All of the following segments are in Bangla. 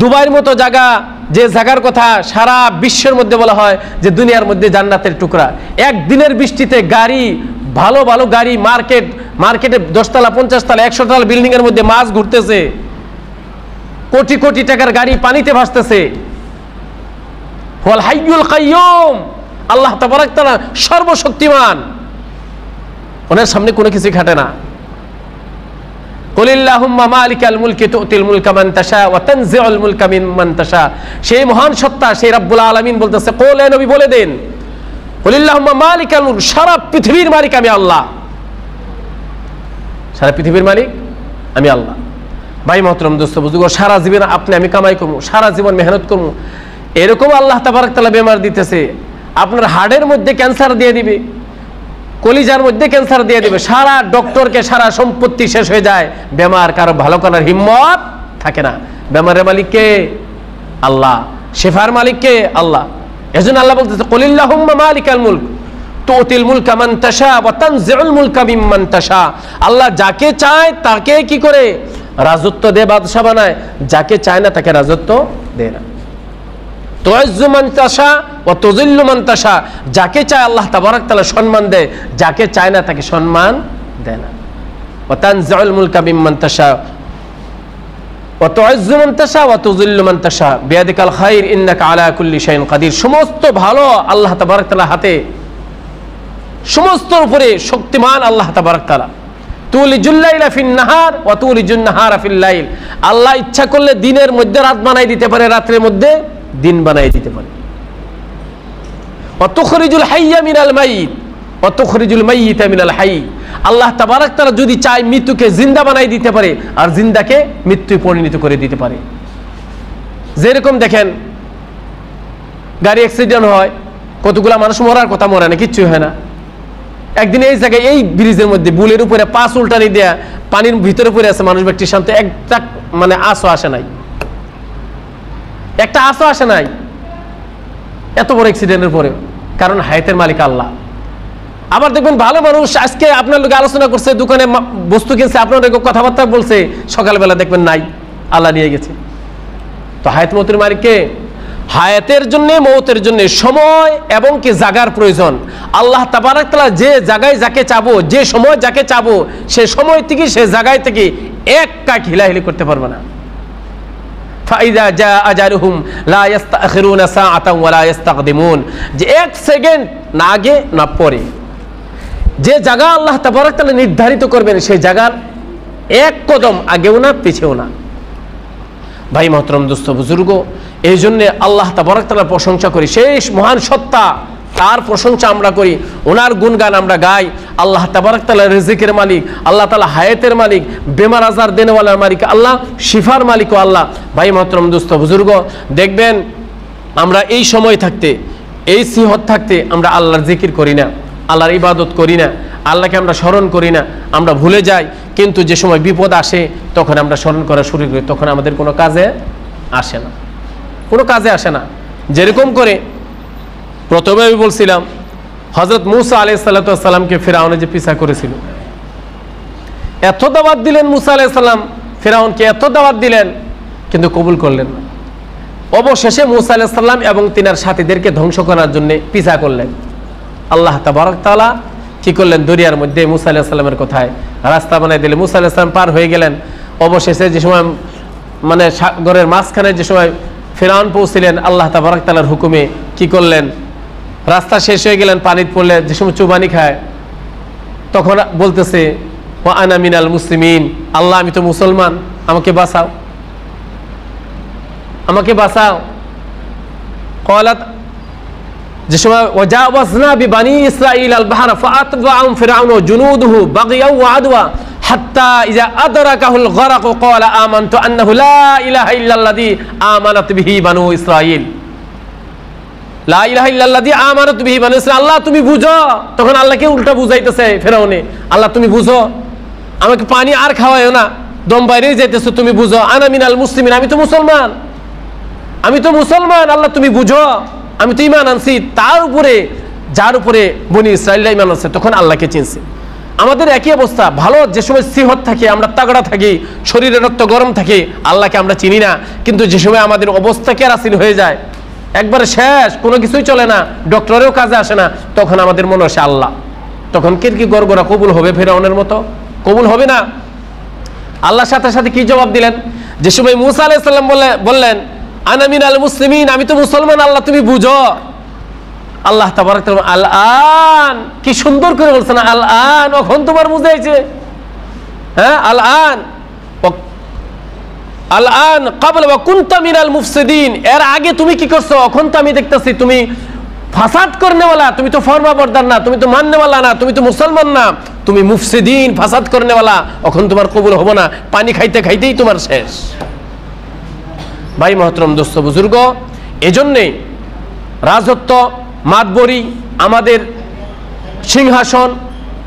দুবাইয়ের মতো জায়গা, যে জায়গার কথা সারা বিশ্বের মধ্যে বলা হয় যে দুনিয়ার মধ্যে জান্নাতের টুকরা, একদিনের বৃষ্টিতে গাড়ি, ভালো ভালো গাড়ি, মার্কেটে 10 তলা 50 তলা 100 তলা বিল্ডিং এর মধ্যে মাছ ঘুরতেছে, কোটি কোটি টাকার গাড়ি পানিতে ভাসতেছে। ওয়াল হাইয়ুল কাইয়ুম, আল্লাহ তাবারাক তাআলা সর্বশক্তিমান, ওনার সামনে কোনো কিছু খাটে না। কুলিল্লাহুম্মা মালিকাল মুলকি তুতিল মুলকা মান তাশা ওয়া তানজিউল মুলকা মিম্মান তাশা। সেই মহান সত্তা, সেই রব্বুল আলামিন বলতেছে, কোলে নবী বলে দেন, কুলিল্লাহুম্মা মালিকাল মুলক, সারা পৃথিবীর মালিক আমি আল্লাহ, সারা পৃথিবীর মালিক আমি আল্লাহ। ভাই মহতরম দোস্ত বুজুর্গ, সারা জীবন আপনি আমি কামাই করবো, সারা জীবন মেহনত করবো, এরকম আল্লাহ তাবারাক তাআলা বেমার দিতেছে। আপনার হার্টের মধ্যে ক্যান্সার দিয়ে দিবে, কলিজার মধ্যে ক্যান্সার দিয়ে দিবে, সারা ডক্টরকে সারা সম্পত্তি শেষ হয়ে যায়, বেমার কারো ভালো করার হিম্মত থাকে না। বেমারের মালিক কে? আল্লাহ। শেফার মালিক কে? আল্লাহ। এজন্য আল্লাহ বলতেছে, কুলিল্লাহুম্মা মালিকাল মুলক তুতিল মুলকা মান তাশা ওয়া তানজিউল মুলকা মিম্মান তাশা। আল্লাহ যাকে চায় তাকে কি করে? রাজত্ব দেয়, বাদশা বানায়, যাকে চায় না তাকে রাজত্ব দেয় না। তুইজ্জু মান তাশা ওয়া তুযিল্লু মান তাশা, যাকে চায় আল্লাহ তাবারাক তাআলা সম্মান দেয়, যাকে চায় না তাকে সম্মান দেয় না। ওয়া তানজিউল মুলকা মিম্মান তাশা ওয়া তুইজ্জু মান তাশা ওয়া তুযিল্লু মান তাশা বিয়াদিকাল খায়র ইন্নাকা আলা কুল্লি শাইইন কাদির। সমস্ত ভালো আল্লাহ তাবারাক তাআলা হাতে, সমস্ত উপরে শক্তিমান আল্লাহ তাবারাক তাআলা। তুলিজুল লাইলা ফিন নাহার ওয়া তুলিজুন নাহারা ফিল লাইল। আল্লাহ ইচ্ছা করলে দিনের মধ্যে রাত বানাই দিতে পারে, রাতের মধ্যে দিন বানাই দিতে পারে। ওয়া তুখরিজুল হাইয়্যা মিনাল মাইয়িত ওয়া তুখরিজুল মাইয়িতা মিনাল হাইয়্য। আল্লাহ তাবারাক তাআলা যদি চায় মৃত্যুকে জিন্দা বানাই দিতে পারে, আর জিন্দাকে মৃত্যুয় পরিণত করে দিতে পারে। যেরকম দেখেন গাড়ি অ্যাক্সিডেন্ট হয়, কতগুলা মানুষ মরার কথা, মরে না, কিচ্ছু হয় না। একদিন এই জায়গায় এই ব্রিজের মধ্যে বুলের উপরে পাঁচ উল্টানি দেয়া পানির ভিতরে পড়ে আছে মানুষ, ব্যক্তির সাথে একটা মানে আশও আসে নাই, একটা আশও আসে নাই এত বড় অ্যাক্সিডেন্টের পরে, কারণ হায়াতের মালিক আল্লাহ। আবার দেখবেন ভালো মানুষ আজকে আপনার লোকে আলোচনা করছে, দোকানে বস্তু কিনছে, আপনার কথাবার্তা বলছে, সকালবেলা দেখবেন নাই, আল্লাহ নিয়ে গেছে। তো হায়াত মতের মালিককে, হায়াতের জন্য মৌতের জন্য সময় এবং কি জাগার প্রয়োজন। আল্লাহ তাবারাক তাআলা যে জায়গায় যাকে চাবো, যে সময় যাকে চাবো, সে সময় থেকে সে জায়গায় থেকে এক কাক হিলাহিলি করতে পারবে না। ফাইযা জা আজালুহুম লা ইস্তাখিরুনা সাআতান ওয়া লা ইস্তাকদিমুন, যে এক সেকেন্ড না আগে না পরে, যে জায়গা আল্লাহ তাবারাক তাআলা নির্ধারিত করবেন সেই জায়গার এক কদম আগেও না পিছেও না। ভাই মহতরম দোস্ত বুজুর্গ, এই জন্যে আল্লাহ তাবারাক তাআলার প্রশংসা করি, সেই মহান সত্তা, তার প্রশংসা আমরা করি, ওনার গুণগান আমরা গাই। আল্লাহ তাবারাক তাআলা রিজিকের মালিক, আল্লাহ তাআলা হায়াতের মালিক, বেমার আজার দেনেওয়ালার মালিক আল্লাহ, শিফার মালিক আল্লাহ। ভাই মহতরম দোস্ত বুজুর্গ, দেখবেন আমরা এই সময় থাকতে, এই সিহত থাকতে আমরা আল্লাহর জিকির করি না, আল্লাহর ইবাদত করি না, আল্লাহকে আমরা স্মরণ করি না, আমরা ভুলে যাই। কিন্তু যে সময় বিপদ আসে তখন আমরা স্মরণ করা শুরু করি, তখন আমাদের কোনো কাজে আসে না, কোনো কাজে আসে না। যেরকম করে প্রথমে আমি বলছিলাম, হযরত মূসা আলাইহিস সালাতু ওয়াস সালামকে ফিরআউনে যে পিছা করেছিল, এত দাওয়াত দিলেন মূসা আলাইহিস সালাম, ফিরআউনকে এত দাওয়াত দিলেন, কিন্তু কবুল করলেন না। অবশেষে মূসা আলাইহিস সালাম এবং তিনার সাথীদেরকে ধ্বংস করার জন্য পিছা করলেন। আল্লাহ তাবারাক তাআলা কি করলেন? দরিয়ার মধ্যে মূসা আলাইহিস সালামের কথায় রাস্তা বানাই দিলেন, মূসা আলাইহিস সালাম পার হয়ে গেলেন। অবশেষে যে সময় মানে সাগরের মাঝখানে যে সময় ফিরআউন পৌঁছিলেন, আল্লাহ তাবারাক তাআলার হুকুমে কি করলেন? রাস্তা শেষ হয়ে গেলেন, পানিতে পড়লে যে সময় চুবানি খায়, তখন বলতেছে ওয়া আনা মিনাল মুসলিমিন, আল্লাহ আমি তো মুসলমান, আমাকে বাঁচাও, আমাকে বাঁচাও। ক্বালাত, যে সময় ওয়াজাওয়াজনা বিবানি ইসরাঈল আল বাহরা ফাআতবাআহুম ফিরআউন ওয়া জুনুদুহু বাগিয়াও ওয়া আদওয়া হাত্তা ইযা আদরাকাহুল গরাক ক্বালা আমানতু আন্নাহু লা ইলাহা ইল্লাল্লাযী আমানাত বিহি বানু ইসরাঈল, লা ইলাহা ইল্লাল্লাযী আমানাত বিহি বানু ইসরাঈল। আল্লাহ তুমি বুঝো, তখন আল্লাহকে উল্টা বুঝাইতেছে ফিরআউনে, আল্লাহ তুমি বুঝো, আমাকে পানি আর খাওয়ায়ো না, দম বাইরেই যাইতেছো, তুমি বুঝো। আনা মিনাল মুসলিমিন, আমি তো মুসলমান, আমি তো মুসলমান, আল্লাহ তুমি বুঝো, আমি তো ঈমান আনছি। তার উপরে যার উপরে বনি ইসরাঈলরা ঈমান আনছে, তখন আল্লাহকে চিনছে। আমাদের একই অবস্থা। ভালো যে সময় সিহত থাকে, আমরা তাগড়া থাকি, শরীরের রক্ত গরম থাকে, আল্লাহকে আমরা চিনি না। কিন্তু যে সময় আমাদের অবস্থা কেরাসিন হয়ে যায়, একবারে শেষ, কোনো কিছুই চলে না, ডক্টরেও কাজে আসে না, তখন আমাদের মনে আসে আল্লাহ। তখন কি গড়গড়া কবুল হবে ফেরাউনের মতো? কবুল হবে না। আল্লাহর সাথে সাথে কি জবাব দিলেন? যে সময় মুসা আলাইহিস সালাম বললেন আনা মিনাল মুসলিমিন, আমি তো মুসলমান, আল্লাহ তুমি বুঝো। আল্লাহ তাবারক তাআলা আল আন, কি সুন্দর করে বলছেন, আল আন, এখন তোমার বুঝাইছে। হ্যাঁ, আল আন, আল আন ক্বাবলা ওয়া কুনতা মিনাল মুফসিদিন, এর আগে তুমি কি করছো? এখন তো আমি দেখতেছি তুমি ফাসাদ করনেওয়ালা, তুমি তো ফরমাবরদার না, তুমি তো মাননেওয়ালা না, তুমি তো মুসলমান না, তুমি মুফসিদিন, ফাসাদ করনেওয়ালা। এখন তোমার কবুল হবো না, পানি খাইতে খাইতেই তোমার শেষ। ভাই মহতরম, দোস্ত বুজুর্গ, এজন্যেই রাজত্ব, মাতবরি, আমাদের সিংহাসন,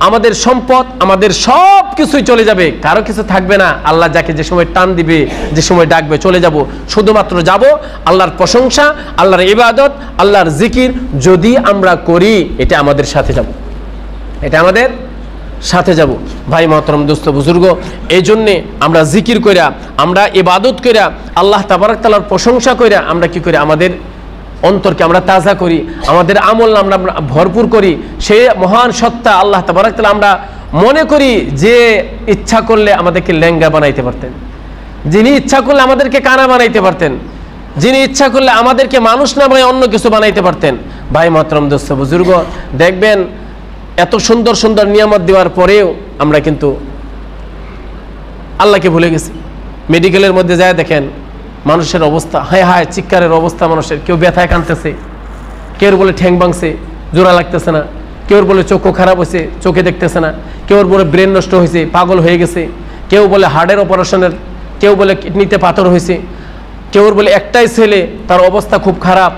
আমাদের সম্পদ, আমাদের সব কিছুই চলে যাবে, কারো কিছু থাকবে না। আল্লাহ যাকে যে সময় টান দিবে, যে সময় ডাকবে, চলে যাব। শুধুমাত্র যাব আল্লাহর প্রশংসা, আল্লাহর ইবাদত, আল্লাহর জিকির যদি আমরা করি, এটা আমাদের সাথে যাব, এটা আমাদের সাথে যাব। ভাই মহতরম, দোস্ত বুজুর্গ, এই জন্যে আমরা জিকির কইরা, আমরা ইবাদত কইরা, আল্লাহ তাবারক তাআলার প্রশংসা কইরা আমরা কি করি? আমাদের অন্তরকে আমরা তাজা করি, আমাদের আমল আমরা ভরপুর করি। সে মহান সত্তা আল্লাহ তাবারক তাআলা আমরা মনে করি যে ইচ্ছা করলে আমাদেরকে লেঙ্গা বানাইতে পারতেন, যিনি ইচ্ছা করলে আমাদেরকে কানা বানাইতে পারতেন, যিনি ইচ্ছা করলে আমাদেরকে মানুষ না বানাই অন্য কিছু বানাইতে পারতেন। ভাই মহতরম, দোস্ত বুজুর্গ, দেখবেন এত সুন্দর সুন্দর নিয়ামত দেওয়ার পরেও আমরা কিন্তু আল্লাহকে ভুলে গেছি। মেডিকেলের মধ্যে যায় দেখেন মানুষের অবস্থা, হায় হায় চিৎকারের অবস্থা মানুষের। কেউ ব্যথায় কাঁদতেছে, কেউ বলে ঠ্যাং ভাঙছে, জোড়া লাগতেছে না, কেউ বলে চোখও খারাপ হয়েছে, চোখে দেখতেছে না, কেউ বলে ব্রেন নষ্ট হয়েছে, পাগল হয়ে গেছে, কেউ বলে হার্টের অপারেশনের, কেউ বলে কিডনিতে পাথর হয়েছে, কেউ বলে একটাই ছেলে, তার অবস্থা খুব খারাপ।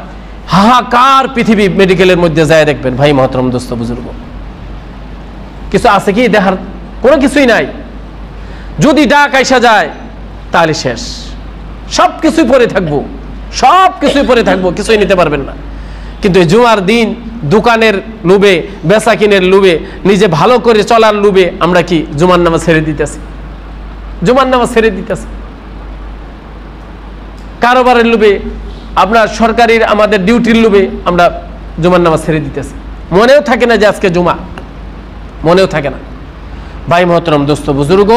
হাহাকার পৃথিবী। মেডিকেলের মধ্যে যায় দেখবেন ভাই মহতরম, দোস্ত বুজুর্গ, কিছু আছে কি দেখার? কোনো কিছুই নাই। যদি ডাক আইসা যায় তাহলে শেষ, সব কিছুই পরে থাকবো, সব কিছুই পরে থাকবো, কিছুই নিতে পারবেন না। কিন্তু জুমার দিন দোকানের লোভে, বেচা কিনের লোভে, নিজে ভালো করে চলার লোভে আমরা কি জুমার নামাজ ছেড়ে দিতেছি, জুমার নামাজ ছেড়ে দিতেছি। কারোবারের লোভে, আপনার সরকারি আমাদের ডিউটির লোভে আমরা জুমার নামাজ ছেড়ে দিতেছি। মনেও থাকে না যে আজকে জুমা, মনেও থাকে না। ভাই মহতরম, দোস্ত বুজুর্গ,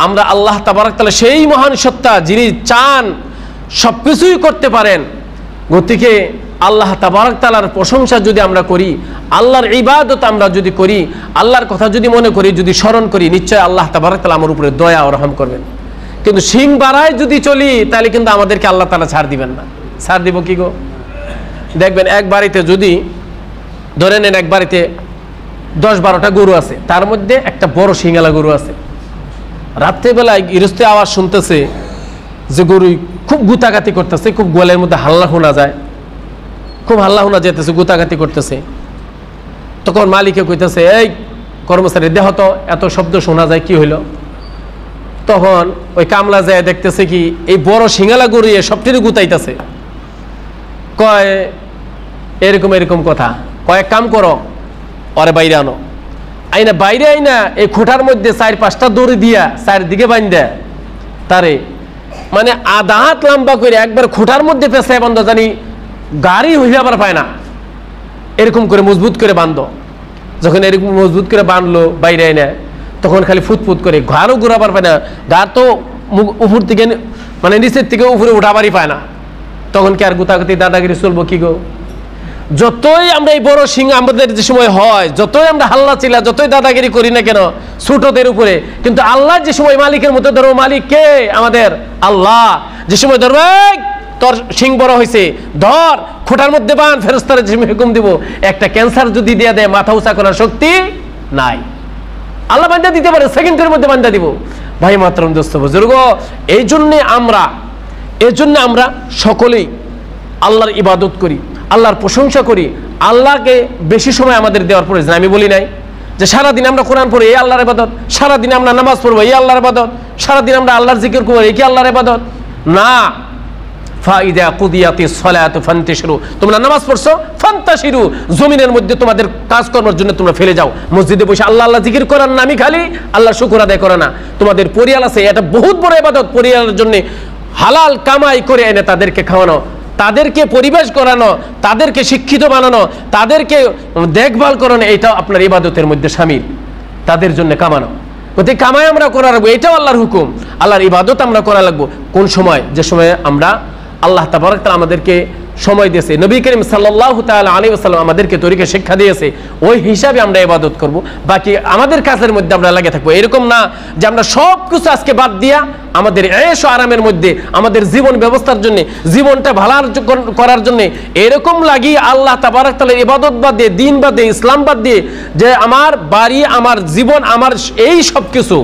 আমরা আল্লাহ তাবারক তাআলা সেই মহান সত্তা যিনি চান সবকিছুই করতে পারেন। গতিকে আল্লাহ তাবারক তাআলার প্রশংসা যদি আমরা করি, আল্লাহর ইবাদত আমরা যদি করি, আল্লাহর কথা যদি মনে করি, যদি স্মরণ করি, নিশ্চয় আল্লাহ তাবারক তাআলা আমার উপরে দয়া ও রহম করবেন। কিন্তু সিং বাড়ায় যদি চলি তাহলে কিন্তু আমাদেরকে আল্লাহ তাআলা ছাড় দিবেন না। ছাড় দিব কি গো? দেখবেন এক বাড়িতে যদি ধরে নেন, এক বাড়িতে 10-12টা গরু আছে, তার মধ্যে একটা বড় সিঙ্গালা গরু আছে। রাত্রেবেলায় গৃহস্থে আওয়াজ শুনতেছে যে গরু খুব গুতাগাতি করতেছে, খুব গোয়ালের মধ্যে হাল্লা শোনা যায়, খুব হাল্লা শোনা যেতেছে, গুতাগাতি করতেছে। তখন মালিকে কইতেছে, এই কর্মচারী দেহ তো, এত শব্দ শোনা যায়, কি হইল? তখন ওই কামলা যায় দেখতেছে কি এই বড় সিঙ্গালা গরু সবটিরই গুতাইতেছে। কয় এরকম এরকম কথা, কয়েক কাম করো, ওরে বাইরে আনো। আইনা বাইরে আইনা এই খুঁটার মধ্যে 4-5টা দড়ি দিয়া চারদিকে বান্ধা তারে মানে আধা হাত লম্বা করে একবার খুঁটার মধ্যে পেঁচায় বান্ধ, জানি গাড়ি হইলে আবার পায় না, এরকম করে মজবুত করে বান্ধ। যখন এরকম মজবুত করে বাঁধলো বাইরে আইনা, তখন খালি ফুটফুট করে, ঘাড়ও ঘুরাবার পায় না, ঘাড় তো উপর থেকে মানে নিচের থেকে উপরে উঠাবারই পায় না। তখন কি আর গুতাগুতি দাদাগিরি চলবো কি গো? যতই আমরা এই বড় সিং আমাদের যে সময় হয়, যতই আমরা হাল্লা চিল্লা, যতই দাদাগিরি করি না কেন ছোটদের উপরে, কিন্তু আল্লাহ যে সময় মালিকের মতো ধরো, মালিক কে? আমাদের আল্লাহ। যে সময় ধরবে তোর সিং বড় হয়েছে, ধর খোঁটার মধ্যে বান, ফেরেশতারা যে হুকুম দিব, একটা ক্যান্সার যদি দেয়া দেয় মাথা উঁচা করার শক্তি নাই, আল্লাহ বান্দা দিতে পারে, সেকেন্ডের মধ্যে বান্দা দিব। ভাই মাতরম, দোস্ত বুজুর্গ, এই জন্যে আমরা সকলেই আল্লাহর ইবাদত করি, আল্লাহর প্রশংসা করি, আল্লাহকে বেশি সময় আমাদের দেওয়ার প্রয়োজন। আমি বলি নাই যে সারাদিন আমরা কোরআন পড়ি, এই আল্লাহর ইবাদত, সারাদিন আমরা নামাজ পড়বো, এই আল্লাহর ইবাদত, সারাদিন আমরা আল্লাহর জিকির করবো, এই কি আল্লাহর ইবাদত? না, ফাইদা কুদিয়াতিস সালাতু ফান্তাশিরু, তোমরা নামাজ পড়ছো, ফান্তাশিরু, জমিনের মধ্যে তোমাদের কাজকর্মের জন্য তোমরা ফেলে যাও। মসজিদে বসে আল্লাহ আল্লাহ জিকির করার নামই খালি আল্লাহ শুকর আদায় করে না। তোমাদের পরিয়াল আছে, এটা বহুত বড় ইবাদত। পরিয়ালের জন্য হালাল কামাই করে এনে তাদেরকে খাওয়ানো, তাদেরকে পরিবেশ করানো, তাদেরকে শিক্ষিত বানানো, তাদেরকে দেখভাল করানো, এটাও আপনার ইবাদতের মধ্যে শামিল। তাদের জন্য কামানো, গতি কামাই আমরা করা লাগবো, এটাও আল্লাহর হুকুম। আল্লাহর ইবাদত আমরা করা লাগবো কোন সময়? যে সময়ে আমরা আল্লাহ তাবারক তাআলা আমাদেরকে সময় দিয়েছে, নবী করিম সাল্লাল্লাহু তাআলা আলাইহি ওয়াসাল্লাম আমাদেরকে তরিকা শিক্ষা দিয়েছে, ওই হিসাবে আমরা ইবাদত করব। বাকি আমাদের কাজের মধ্যে আমরা লাগে থাকবো। এরকম না যে আমরা সব কিছু আজকে বাদ দিয়া আমাদের এশ ও আরামের মধ্যে, আমাদের জীবন ব্যবস্থার জন্য, জীবনটা ভালো করার জন্য এরকম লাগিয়ে আল্লাহ তাবারক তাআলার ইবাদত বাদ দিয়ে, দিন বাদ দিয়ে, ইসলাম বাদ দিয়ে, যে আমার বাড়ি, আমার জীবন, আমার এই সব কিছু,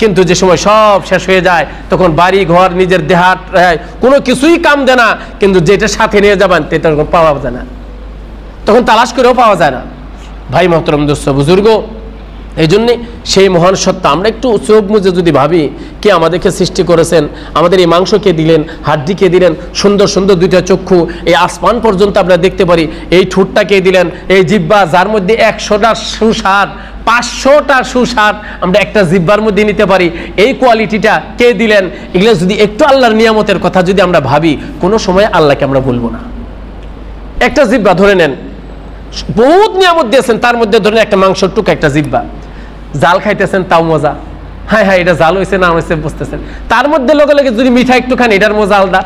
কিন্তু যে সময় সব শেষ হয়ে যায় তখন বাড়ি ঘর, নিজের দেহাত, কোনো কিছুই কাম দেয় না। কিন্তু যেটা সাথে নিয়ে যাবেন সেটা পাওয়া যায় না, তখন তালাশ করেও পাওয়া যায় না। ভাই মহতরম, দোস্ত, বুজুর্গ, এই জন্যে সেই মহান সত্তা আমরা একটু চোখ মুজে যদি ভাবি, কে আমাদেরকে সৃষ্টি করেছেন, আমাদের এই মাংস কে দিলেন, হাড্ডি কে দিলেন, সুন্দর সুন্দর দুইটা চক্ষু, এই আসমান পর্যন্ত আমরা দেখতে পারি, এই ঠোঁটটা কে দিলেন, এই জিহ্বা যার মধ্যে 100টা সুস্বাদ, 500টা সুস্বাদ আমরা একটা জিহ্বার মধ্যে নিতে পারি, এই কোয়ালিটিটা কে দিলেন? এগুলো যদি একটু আল্লাহর নিয়ামতের কথা যদি আমরা ভাবি, কোনো সময় আল্লাহকে আমরা বলবো না। একটা জিহ্বা ধরে নেন, বহুত নিয়ামত দিয়েছেন, তার মধ্যে ধরেন একটা মাংসের টুকরা, একটা জিহ্বা, জাল খাইতেছেন তাও মজা, হ্যাঁ হ্যাঁ এটা জাল হয়েছে না হয়েছে বুঝতেছেন, তার মধ্যে লগে লগে যদি মিঠা একটু খান এটার মজা আলাদা,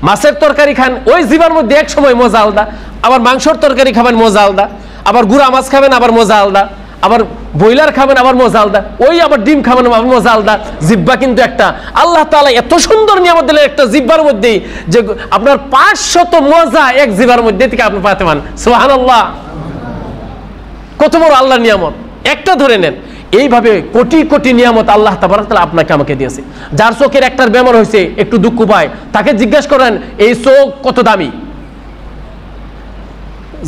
মাছের তরকারি খান ওই জিহ্বার মধ্যে এক সময় মজা আলাদা, আবার মাংসের তরকারি খাবেন মজা আলাদা, আবার গুঁড়া মাছ খাবেন আবার মজা আলাদা, আবার ব্রয়লার খাবেন আবার মজা আলাদা, ওই আবার ডিম খাবেন আবার মজা আলাদা। জিহ্বা কিন্তু একটা, আল্লাহ তাআলা এত সুন্দর নিয়ামত দিলেন একটা জিহ্বার মধ্যেই, যে আপনার 500 মজা এক জিহ্বার মধ্যে থেকে আপনি পাতে পারেন। সুবহানাল্লাহ, কত বড় আল্লাহর নিয়ামত, একটা ধরে নেন। এইভাবে কোটি কোটি নিয়ামত আল্লাহ তাবারক তাআলা আপনাকে আমাকে দিয়েছে। যার চোখের একটার বেমার হয়েছে, একটু দুঃখ পায়, তাকে জিজ্ঞাসা করেন এই চোখ কত দামি।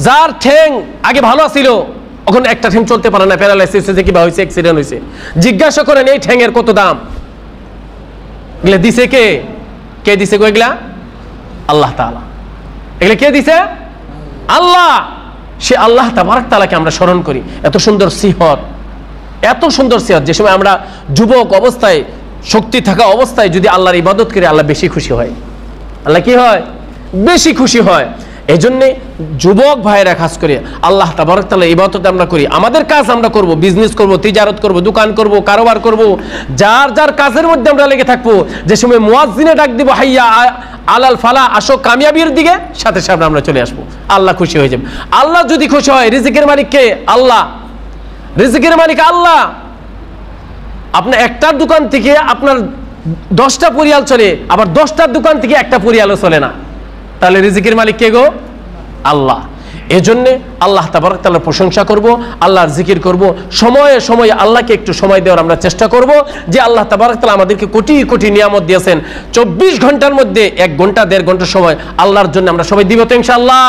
যার ঠ্যাং আগে ভালো ছিল, এখন একটা ঠ্যাং চলতে পারে না, প্যারালাইসিস হয়েছে কিংবা হয়েছে অ্যাক্সিডেন্ট হয়েছে, জিজ্ঞাসা করেন এই ঠ্যাংয়ের কত দাম। এগুলা দিছে কে? কে দিছে গো এগুলা? আল্লাহ তাআলা। এগুলা কে দিছে? আল্লাহ। সে আল্লাহ তাবারক তাআলাকে আমরা স্মরণ করি। এত সুন্দর সিহত, এত সুন্দর সিহত, যে সময় আমরা যুবক অবস্থায়, শক্তি থাকা অবস্থায় যদি আল্লাহর ইবাদত করি, আল্লাহ বেশি খুশি হয়। আল্লাহ কি হয়? বেশি খুশি হয়। এই জন্যে যুবক ভাইয়েরা খাস করে আল্লাহ তাবারক তাআলা ইবাদত আমরা করি, আমাদের কাজ আমরা করব, বিজনেস করব, তিজারত করব, দোকান করব, কারোবার করব, যার যার কাজের মধ্যে আমরা লেগে থাকবো। যে সময় মুয়াজ্জিনে ডাক দিব হাইয়া আলাল ফালা, আসো কামিয়াবির দিকে, সাথে সাথে আমরা চলে আসবো, আল্লাহ খুশি হয়ে যাবে। আল্লাহ যদি খুশি হয়, রিজিকের মালিক কে? আল্লাহ। রিজিকের মালিক আল্লাহ। আপনার একটার দোকান থেকে আপনার 10টা পরিয়াল চলে, আবার 10টার দোকান থেকে একটা পরিয়ালও চলে না, তাহলে রিজিকের মালিক কে গো? আল্লাহ। এজন্যে আল্লাহ তাবারক তাআলার প্রশংসা করব, আল্লাহর জিকির করব, সময়ে সময়ে আল্লাহকে একটু সময় দেওয়ার আমরা চেষ্টা করব। যে আল্লাহ তাবারক তাআলা আমাদেরকে কোটি কোটি নিয়ামত দিয়েছেন, 24 ঘন্টার মধ্যে 1 ঘন্টা 1.5 ঘন্টা সময় আল্লাহর জন্য আমরা সবাই দিব তো ইনশাআল্লাহ।